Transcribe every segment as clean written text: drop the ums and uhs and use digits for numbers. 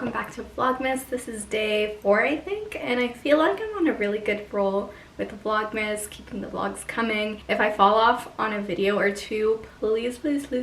welcome back to Vlogmas. This is day 4, I think, and I feel like I'm on a really good roll with Vlogmas, keeping the vlogs coming. If I fall off on a video or two, please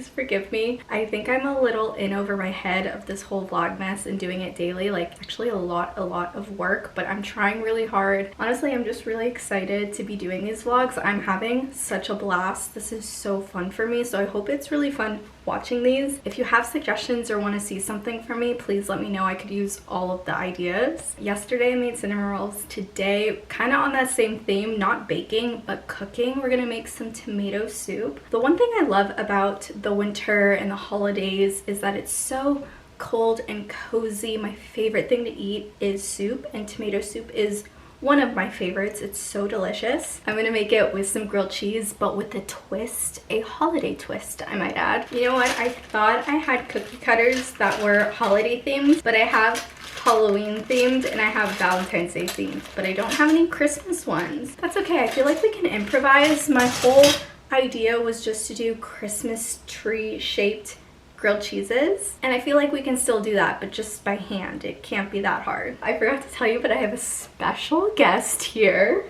forgive me. I think I'm a little in over my head of this whole Vlogmas and doing it daily, like actually a lot of work, but I'm trying really hard. Honestly, I'm just really excited to be doing these vlogs. I'm having such a blast. This is so fun for me, so I hope it's really fun watching these. If you have suggestions or want to see something from me, please let me know. I could use all of the ideas. Yesterday I made cinnamon rolls. Today, kind of on that same theme, not baking but cooking, we're gonna make some tomato soup. The one thing I love about the winter and the holidays is that it's so cold and cozy. My favorite thing to eat is soup, and tomato soup is one of my favorites. It's so delicious. I'm gonna make it with some grilled cheese, but with a twist, a holiday twist, I might add. You know what? I thought I had cookie cutters that were holiday themed, but I have Halloween themed and I have Valentine's Day themed, but I don't have any Christmas ones. That's okay. I feel like we can improvise. My whole idea was just to do Christmas tree shaped grilled cheeses, and I feel like we can still do that, but just by hand. It can't be that hard. I forgot to tell you, but I have a special guest here.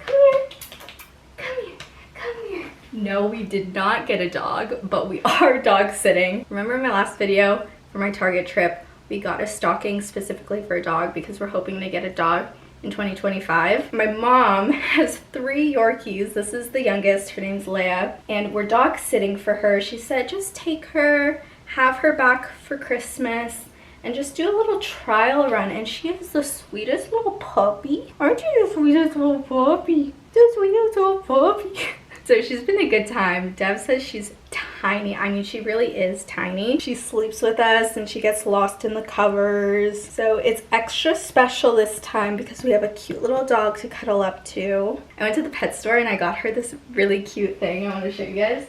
Come here. No, we did not get a dog, but we are dog sitting. Remember in my last video for my Target trip, we got a stocking specifically for a dog because we're hoping to get a dog in 2025. My mom has 3 Yorkies. This is the youngest. Her name's Leia, and we're dog sitting for her. She said just take her, have her back for Christmas, and just do a little trial run. And she is the sweetest little puppy. Aren't you the sweetest little puppy? The sweetest little puppy. So she's been a good time. Dev says she's tiny. I mean, she really is tiny. She sleeps with us and she gets lost in the covers. So it's extra special this time because we have a cute little dog to cuddle up to. I went to the pet store and I got her this really cute thing. I want to show you guys.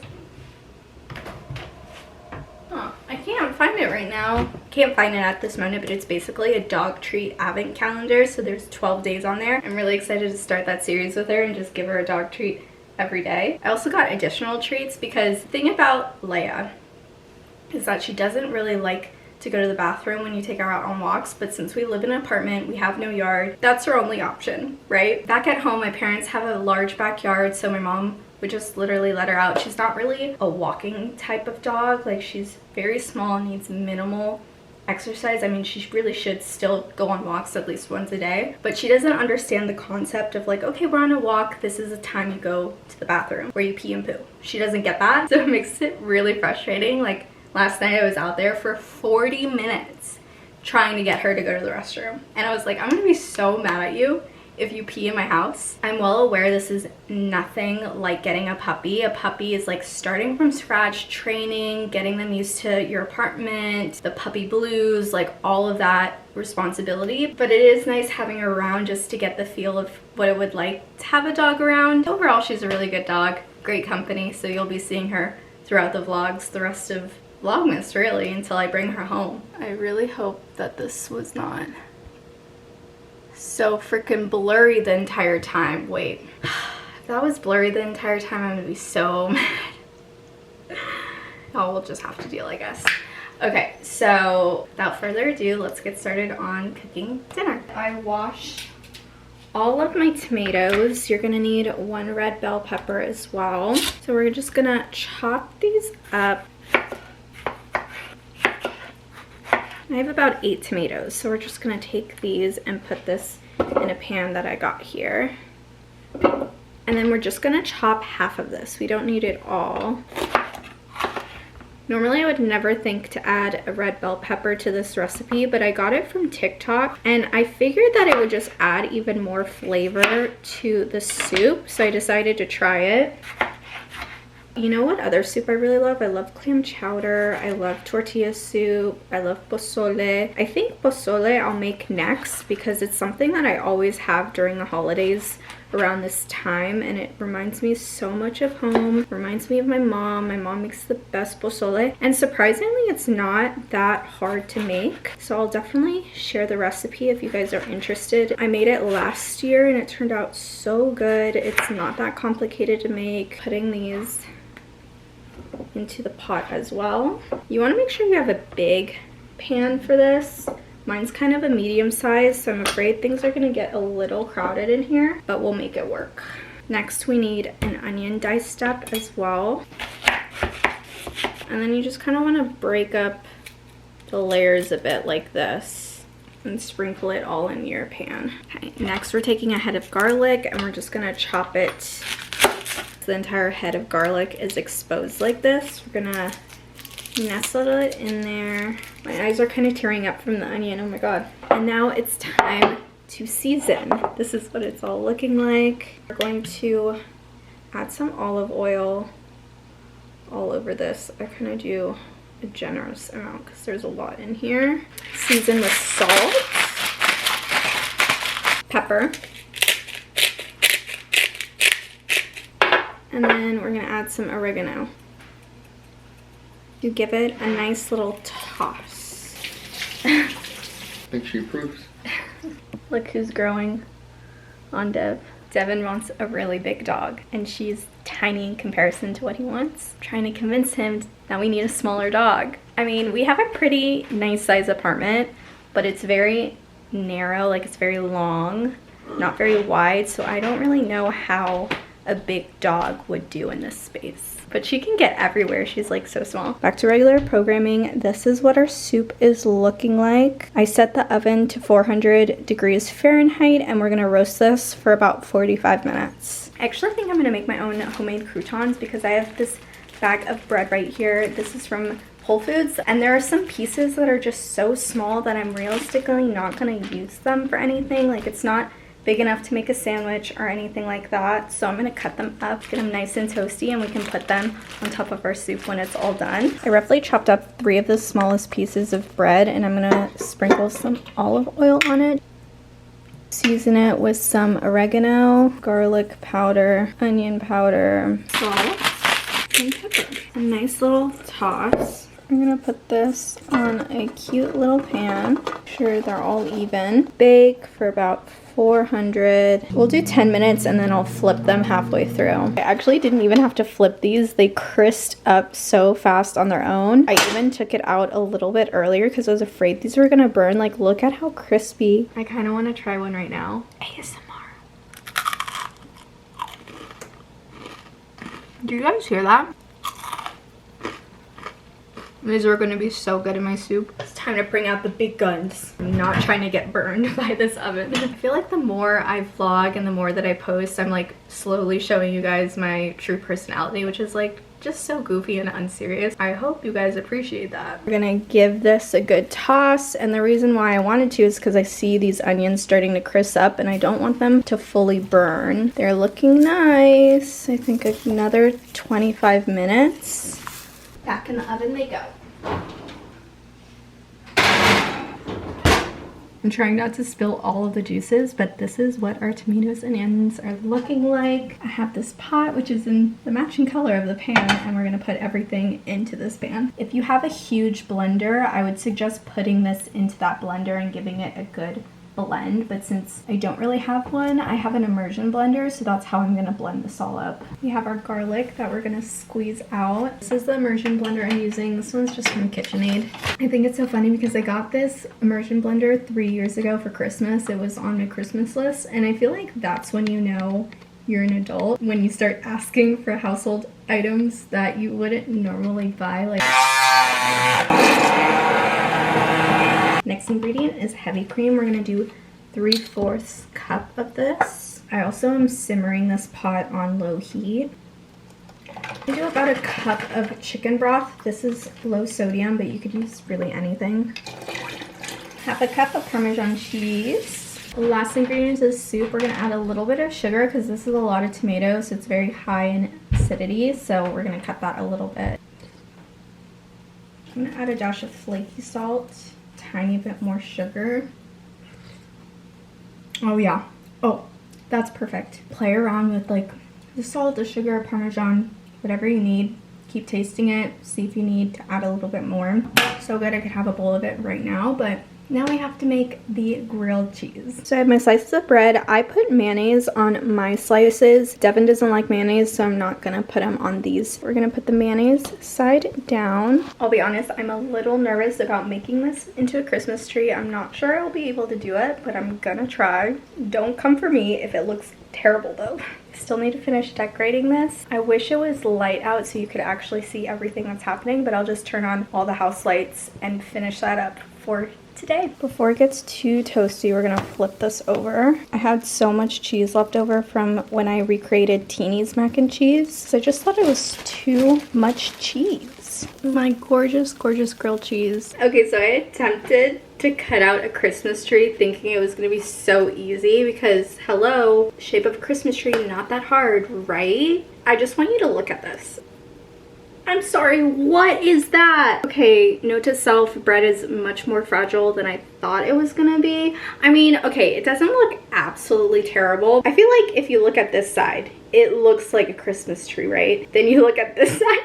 I can't find it right now. Can't find it at this moment, but it's basically a dog treat advent calendar. So there's 12 days on there. I'm really excited to start that series with her and just give her a dog treat every day. I also got additional treats because the thing about Leia is that she doesn't really like to go to the bathroom when you take her out on walks, but since we live in an apartment, we have no yard, that's her only option, right? Back at home, my parents have a large backyard, so my mom would just literally let her out. She's not really a walking type of dog. Like, she's very small and needs minimal exercise. I mean, she really should still go on walks at least once a day, but she doesn't understand the concept of like, okay, we're on a walk, this is the time you go to the bathroom where you pee and poo. She doesn't get that, so it makes it really frustrating. Like last night I was out there for 40 minutes trying to get her to go to the restroom, and I was like, I'm gonna be so mad at you if you pee in my house. I'm well aware this is nothing like getting a puppy. A puppy is like starting from scratch, training, getting them used to your apartment, the puppy blues, like all of that responsibility. But it is nice having her around just to get the feel of what it would like to have a dog around. Overall, she's a really good dog, great company, so you'll be seeing her throughout the vlogs, the rest of Vlogmas really, until I bring her home. I really hope that this was not so freaking blurry the entire time. Wait, if that was blurry the entire time, I'm gonna be so mad. Oh, we'll just have to deal, I guess. Okay, so without further ado, let's get started on cooking dinner. I washed all of my tomatoes. You're gonna need 1 red bell pepper as well. So we're just gonna chop these up. I have about 8 tomatoes, so we're just gonna take these and put this in a pan that I got here. And then we're just gonna chop half of this. We don't need it all. Normally I would never think to add a red bell pepper to this recipe, but I got it from TikTok and I figured that it would just add even more flavor to the soup, so I decided to try it. You know what other soup I really love? I love clam chowder, I love tortilla soup, I love pozole. I think pozole I'll make next because it's something that I always have during the holidays around this time, and it reminds me so much of home, reminds me of my mom. My mom makes the best pozole, and surprisingly it's not that hard to make, so I'll definitely share the recipe if you guys are interested. I made it last year and it turned out so good. It's not that complicated to make. Putting these into the pot as well. You want to make sure you have a big pan for this. Mine's kind of a medium size, so I'm afraid things are gonna get a little crowded in here, but we'll make it work. Next, we need an onion diced up as well. And then you just kind of want to break up the layers a bit like this and sprinkle it all in your pan. Okay, next we're taking a head of garlic and we're just gonna chop it so the entire head of garlic is exposed like this. We're gonna nestle it in there. My eyes are kind of tearing up from the onion, oh my god. And now it's time to season. This is what it's all looking like. We're going to add some olive oil all over this. I kind of do a generous amount because there's a lot in here. Season with salt, pepper, and then we're gonna add some oregano to give it a nice little toss. I think she approves. Look who's growing on Dev. Devin wants a really big dog and she's tiny in comparison to what he wants. I'm trying to convince him that we need a smaller dog. I mean, we have a pretty nice size apartment, but it's very narrow, like it's very long, not very wide, so I don't really know how a big dog would do in this space. But she can get everywhere, she's like so small. Back to regular programming. This is what our soup is looking like. I set the oven to 400 degrees Fahrenheit and we're gonna roast this for about 45 minutes. I actually think I'm gonna make my own homemade croutons because I have this bag of bread right here. This is from Whole Foods, and there are some pieces that are just so small that I'm realistically not gonna use them for anything. Like it's not big enough to make a sandwich or anything like that, so I'm gonna cut them up, get them nice and toasty, and we can put them on top of our soup when it's all done. I roughly chopped up 3 of the smallest pieces of bread and I'm gonna sprinkle some olive oil on it. Season it with some oregano, garlic powder, onion powder, salt, and pepper. A nice little toss. I'm gonna put this on a cute little pan. Make sure they're all even. Bake for about 400. We'll do 10 minutes and then I'll flip them halfway through. I actually didn't even have to flip these. They crisped up so fast on their own. I even took it out a little bit earlier because I was afraid these were gonna burn. Like, look at how crispy. I kind of want to try one right now. ASMR. Do you guys hear that? These are going to be so good in my soup. It's time to bring out the big guns. I'm not trying to get burned by this oven. I feel like the more I vlog and the more that I post, I'm like slowly showing you guys my true personality, which is like just so goofy and unserious. I hope you guys appreciate that. We're gonna give this a good toss, and the reason why I wanted to is because I see these onions starting to crisp up and I don't want them to fully burn. They're looking nice. I think another 25 minutes. Back in the oven they go. I'm trying not to spill all of the juices, but this is what our tomatoes and onions are looking like. I have this pot, which is in the matching color of the pan, and we're gonna put everything into this pan. If you have a huge blender, I would suggest putting this into that blender and giving it a good blend, but since I don't really have one, I have an immersion blender, so that's how I'm gonna blend this all up. We have our garlic that we're gonna squeeze out. This is the immersion blender I'm using. This one's just from KitchenAid. I think it's so funny because I got this immersion blender 3 years ago for Christmas. It was on my Christmas list, and I feel like that's when you know you're an adult, when you start asking for household items that you wouldn't normally buy. Like, next ingredient is heavy cream. We're gonna do 3/4 cup of this. I also am simmering this pot on low heat. I do about a cup of chicken broth. This is low sodium, but you could use really anything. Half a cup of Parmesan cheese. The last ingredient is soup. We're gonna add a little bit of sugar because this is a lot of tomatoes, so it's very high in acidity, so we're gonna cut that a little bit. I'm gonna add a dash of flaky salt. Tiny bit more sugar. Oh yeah. Oh, that's perfect. Play around with like the salt, the sugar, Parmesan, whatever you need. Keep tasting it. See if you need to add a little bit more. So good, I could have a bowl of it right now, but Now I have to make the grilled cheese. So I have my slices of bread. I put mayonnaise on my slices. Devin doesn't like mayonnaise, so I'm not gonna put him on these. We're gonna put the mayonnaise side down. I'll be honest, I'm a little nervous about making this into a Christmas tree. I'm not sure I'll be able to do it, but I'm gonna try. Don't come for me if it looks terrible though. Still need to finish decorating this. I wish it was light out so you could actually see everything that's happening, but I'll just turn on all the house lights and finish that up for today. Before it gets too toasty, we're gonna flip this over. I had so much cheese left over from when I recreated Teeny's mac and cheese, so I just thought it was too much cheese. My gorgeous, gorgeous grilled cheese. Okay, so I attempted to cut out a Christmas tree thinking it was gonna be so easy because, hello, shape of a Christmas tree, not that hard, right? I just want you to look at this. I'm sorry, what is that? Okay, note to self, bread is much more fragile than I thought it was gonna be. I mean, okay, it doesn't look absolutely terrible. I feel like if you look at this side, it looks like a Christmas tree, right? Then you look at this side,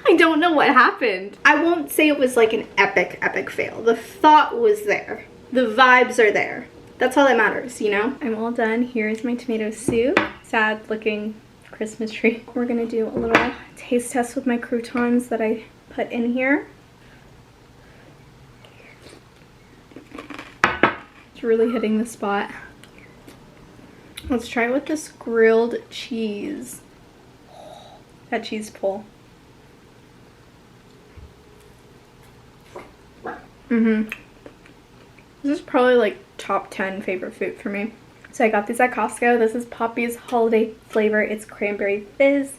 I don't know what happened. I won't say it was like an epic fail. The thought was there. The vibes are there. That's all that matters, you know? I'm all done. Here's my tomato soup. Sad looking Christmas tree. We're gonna do a little taste test with my croutons that I put in here. It's really hitting the spot. Let's try it with this grilled cheese. That cheese pull. This is probably like top 10 favorite food for me. So I got these at Costco. This is Poppy's holiday flavor. It's cranberry fizz.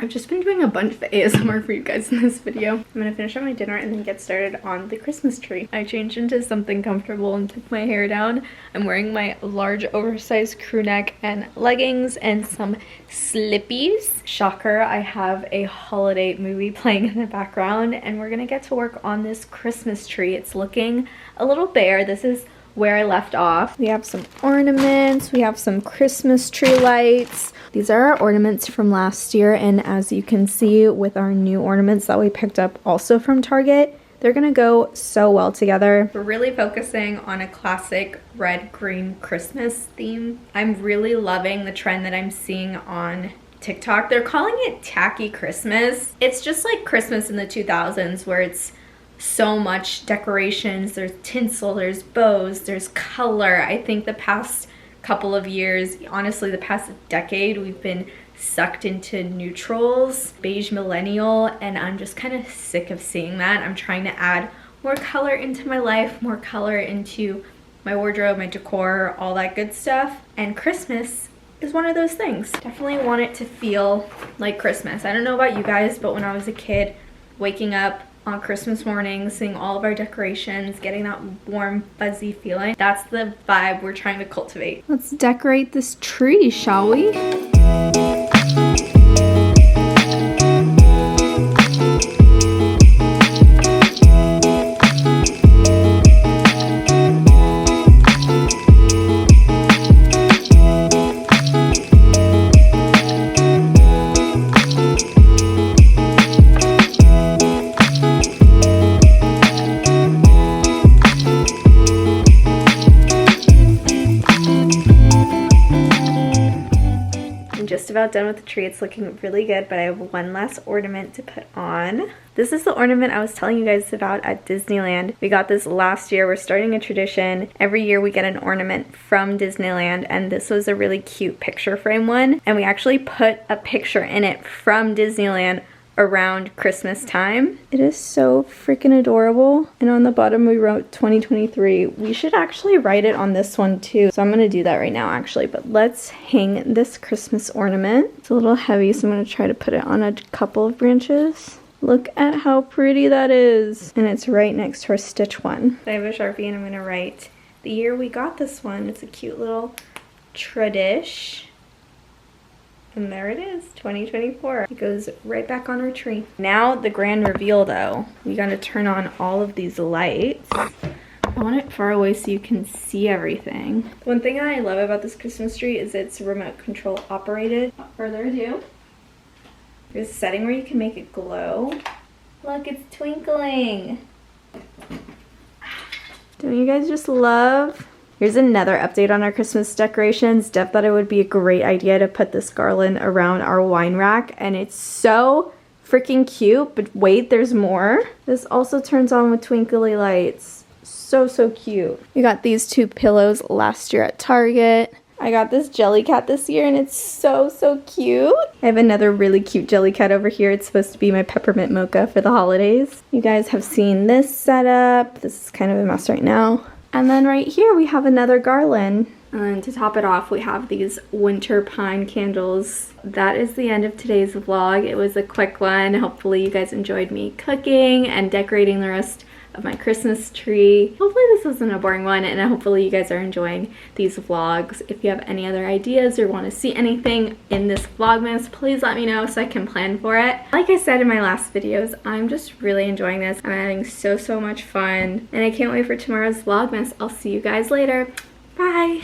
I've just been doing a bunch of ASMR for you guys in this video. I'm gonna finish up my dinner and then get started on the Christmas tree. I changed into something comfortable and took my hair down. I'm wearing my large oversized crew neck and leggings and some slippies. Shocker, I have a holiday movie playing in the background and we're gonna get to work on this Christmas tree. It's looking a little bare. This is where I left off. We have some ornaments, we have some Christmas tree lights. These are our ornaments from last year, and as you can see with our new ornaments that we picked up also from Target, they're gonna go so well together. We're really focusing on a classic red-green Christmas theme. I'm really loving the trend that I'm seeing on TikTok. They're calling it tacky Christmas. It's just like Christmas in the 2000s where it's so much decorations, there's tinsel, there's bows, there's color. I think the past couple of years, honestly the past decade, we've been sucked into neutrals, beige millennial, and I'm just kind of sick of seeing that. I'm trying to add more color into my life, more color into my wardrobe, my decor, all that good stuff, and Christmas is one of those things. Definitely want it to feel like Christmas. I don't know about you guys, but when I was a kid, waking up on Christmas morning, seeing all of our decorations, getting that warm, fuzzy feeling. That's the vibe we're trying to cultivate. Let's decorate this tree, shall we? About done with the tree. It's looking really good, but I have one last ornament to put on. This is the ornament I was telling you guys about at Disneyland. We got this last year. We're starting a tradition. Every year we get an ornament from Disneyland, and this was a really cute picture frame one, and we actually put a picture in it from Disneyland around Christmas time. It is so freaking adorable. And on the bottom we wrote 2023. We should actually write it on this one too. So I'm gonna do that right now actually, but let's hang this Christmas ornament. It's a little heavy, so I'm gonna try to put it on a couple of branches. Look at how pretty that is. And it's right next to our stitch one. I have a Sharpie and I'm gonna write the year we got this one. It's a cute little tradish. And there it is, 2024. It goes right back on our tree. Now the grand reveal though. We gotta turn on all of these lights. I want it far away so you can see everything. One thing that I love about this Christmas tree is it's remote control operated. Without further ado, there's a setting where you can make it glow. Look, it's twinkling. Don't you guys just love? Here's another update on our Christmas decorations. Deb thought it would be a great idea to put this garland around our wine rack, and it's so freaking cute. But wait, there's more. This also turns on with twinkly lights. So cute. We got these 2 pillows last year at Target. I got this jelly cat this year and it's so cute. I have another really cute jelly cat over here. It's supposed to be my peppermint mocha for the holidays. You guys have seen this setup. This is kind of a mess right now. And then right here we have another garland. And then to top it off, we have these winter pine candles. That is the end of today's vlog. It was a quick one. Hopefully you guys enjoyed me cooking and decorating the rest of my Christmas tree. Hopefully this wasn't a boring one, and hopefully you guys are enjoying these vlogs. If you have any other ideas or want to see anything in this Vlogmas, please let me know so I can plan for it. Like I said in my last videos, I'm just really enjoying this. I'm having so much fun, and I can't wait for tomorrow's Vlogmas. I'll see you guys later. Bye!